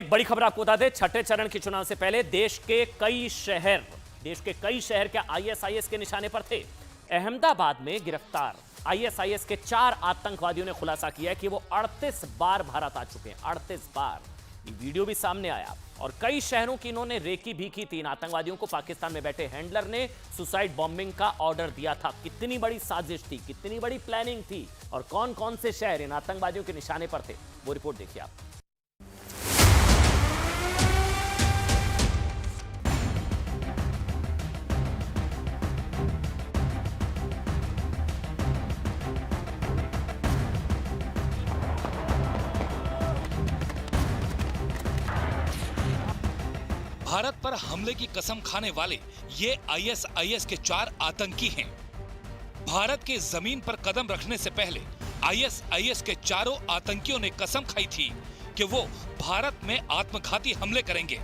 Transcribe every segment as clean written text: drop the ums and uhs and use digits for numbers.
एक बड़ी खबर आपको बता दें, छठे चरण के चुनाव से पहले देश के कई शहर के आईएसआईएस के निशाने पर थे। अहमदाबाद में गिरफ्तार आईएसआईएस के 4 आतंकवादियों ने खुलासा किया कि वो 38 बार भारत आ चुके हैं। 38 बार ये वीडियो भी सामने आया और कई शहरों की इन्होंने रेकी भी की थी। इन आतंकवादियों को पाकिस्तान में बैठे हैंडलर ने सुसाइड बॉम्बिंग का ऑर्डर दिया था। कितनी बड़ी साजिश थी, कितनी बड़ी प्लानिंग थी और कौन कौन से शहर इन आतंकवादियों के निशाने पर थे, वो रिपोर्ट देखिए आप। भारत पर हमले की कसम खाने वाले ये आईएसआईएस के 4 आतंकी हैं। भारत के जमीन पर कदम रखने से पहले आईएसआईएस के चारों आतंकियों ने कसम खाई थी कि वो भारत में आत्मघाती हमले करेंगे।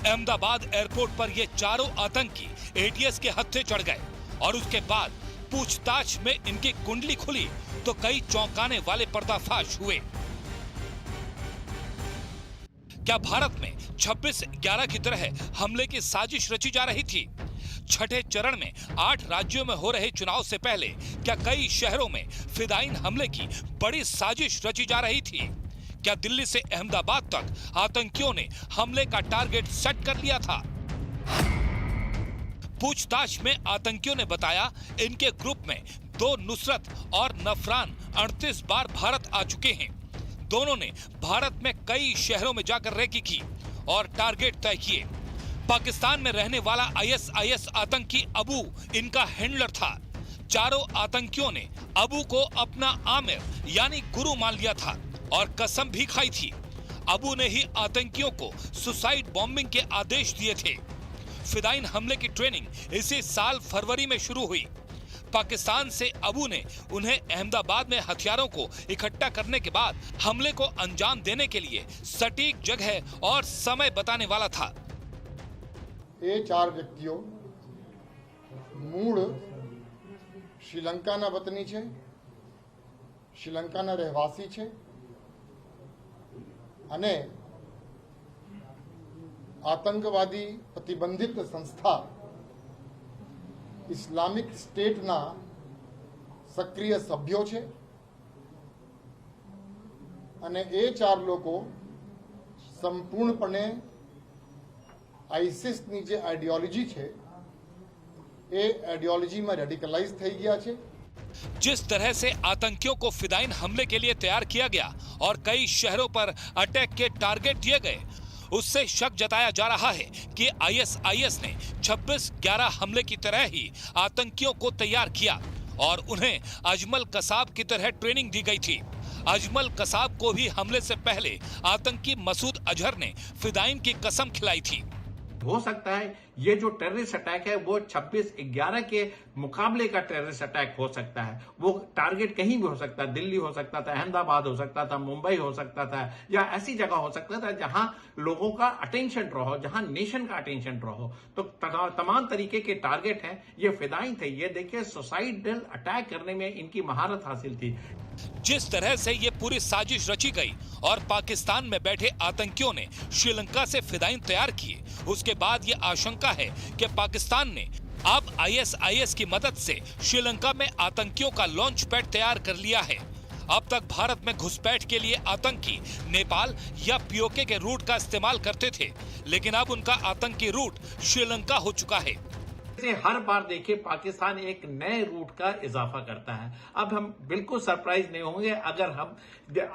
अहमदाबाद एयरपोर्ट पर ये चारों आतंकी एटीएस के हत्थे चढ़ गए और उसके बाद पूछताछ में इनकी कुंडली खुली तो कई चौंकाने वाले पर्दाफाश हुए। क्या भारत में 26/11 की तरह हमले की साजिश रची जा रही थी? छठे चरण में 8 राज्यों में हो रहे चुनाव से पहले क्या कई शहरों में फिदायीन हमले की बड़ी साजिश रची जा रही थी? क्या दिल्ली से अहमदाबाद तक आतंकियों ने हमले का टारगेट सेट कर लिया था? पूछताछ में आतंकियों ने बताया इनके ग्रुप में 2 नुसरत और नफरान 38 बार भारत आ चुके हैं। दोनों ने भारत में कई शहरों में जाकर रेकी की और टारगेट तय किए। पाकिस्तान में रहने वाला आईएसआईएस आतंकी अबू इनका हैंडलर था। चारों आतंकियों ने अबू को अपना आमिर यानी गुरु मान लिया था और कसम भी खाई थी। अबू ने ही आतंकियों को सुसाइड बॉम्बिंग के आदेश दिए थे। फिदायीन हमले की ट्रेनिंग इसी साल फरवरी में शुरू हुई। पाकिस्तान से अबू ने उन्हें अहमदाबाद में हथियारों को इकट्ठा करने के बाद हमले को अंजाम देने के लिए सटीक जगह और समय बताने वाला था। ये 4 व्यक्तियों मूળ શ્રીલંકાના વતની છે, શ્રીલંકાના રહેવાસી છે અને આતંકવાદી પ્રતિબંધિત સંસ્થા ઇસ્લામિક સ્ટેટના સક્રિય સભ્યો છે અને એ 4 લોકો સંપૂર્ણપણે આઈસિસની જે આઈડિયોલોજી છે એ આઈડિયોલોજીમાં રેડિકલાઇઝ થઈ ગયા છે। जिस तरह से आतंकियों को फिदायीन हमले के लिए तैयार किया गया और कई शहरों पर अटैक के टारगेट दिए गए, उससे शक जताया जा रहा है कि आईएसआईएस ने 26/11 हमले की तरह ही आतंकियों को तैयार किया और उन्हें अजमल कसाब की तरह ट्रेनिंग दी गई थी। अजमल कसाब को भी हमले से पहले आतंकी मसूद अजहर ने फिदायीन की कसम खिलाई थी। हो सकता है ये जो टेररिस्ट अटैक है वो 26/11 के मुकाबले का टेररिस्ट अटैक हो सकता है। वो टारगेट कहीं भी हो सकता है, दिल्ली हो सकता था, अहमदाबाद हो सकता था, मुंबई हो सकता था या ऐसी जगह हो सकता था जहां लोगों का अटेंशन रहो, जहां नेशन का अटेंशन रहो। तो तमाम तरीके के टारगेट हैं, ये फिदायीन थे। ये देखिए सुसाइडल अटैक करने में इनकी महारत हासिल थी। जिस तरह से ये पूरी साजिश रची गई और पाकिस्तान में बैठे आतंकियों ने श्रीलंका से फिदायीन तैयार किए, उसके बाद ये आशंका है कि पाकिस्तान ने अब आईएसआईएस की मदद से श्रीलंका में आतंकियों का लॉन्च पैड तैयार कर लिया है। अब तक भारत में घुसपैठ के लिए आतंकी नेपाल या पीओके के रूट का इस्तेमाल करते थे, लेकिन अब उनका आतंकी रूट श्रीलंका हो चुका है। हर बार देखिए पाकिस्तान एक नए रूट का इजाफा करता है। अब हम बिल्कुल सरप्राइज नहीं होंगे अगर हम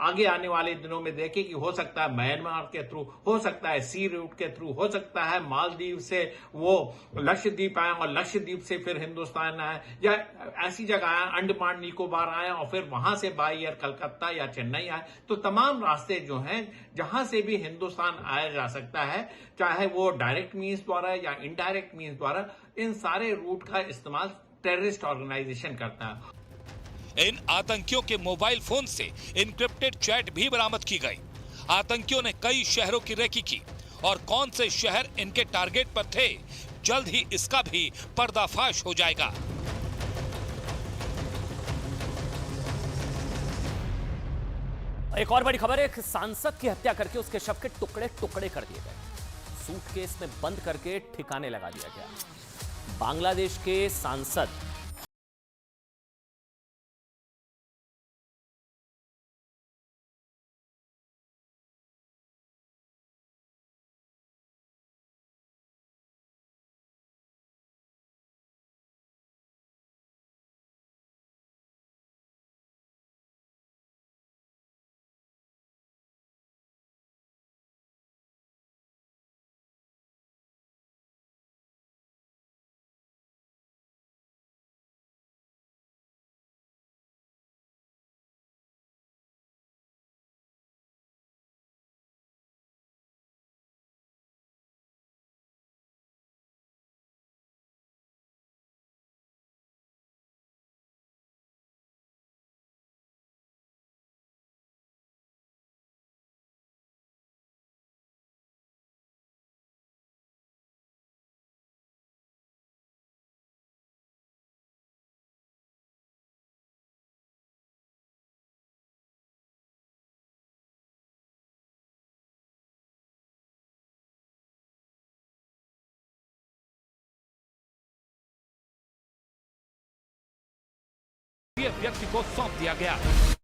आगे आने वाले दिनों में देखें कि हो सकता है म्यांमार के थ्रू, हो सकता है सी रूट के थ्रू, हो सकता है मालदीव से वो लक्षद्वीप आए और लक्षद्वीप से फिर हिंदुस्तान आए या ऐसी जगह आए, अंडमान निकोबार आए और फिर वहां से बाई एयर कलकत्ता या चेन्नई आए। तो तमाम रास्ते जो हैं जहां से भी हिंदुस्तान आया जा सकता है, चाहे वो डायरेक्ट मीन्स द्वारा या इनडायरेक्ट मीन्स द्वारा, इन सारे रूट का इस्तेमाल टेररिस्ट ऑर्गेनाइजेशन करता है। इन आतंकियों के मोबाइल फोन से इनक्रिप्टेड चैट भी बरामद की गई। आतंकियों ने कई शहरों की रेकी की और कौन से शहर इनके टारगेट पर थे, जल्द ही इसका भी पर्दाफाश हो जाएगा। एक और बड़ी खबर है, एक सांसद की हत्या करके उसके शव के टुकड़े टुकड़े कर दिए गए। सूटकेस में बंद करके ठिकाने लगा दिया गया। बांग्लादेश के सांसद व्यक्ति को सौंप दिया गया।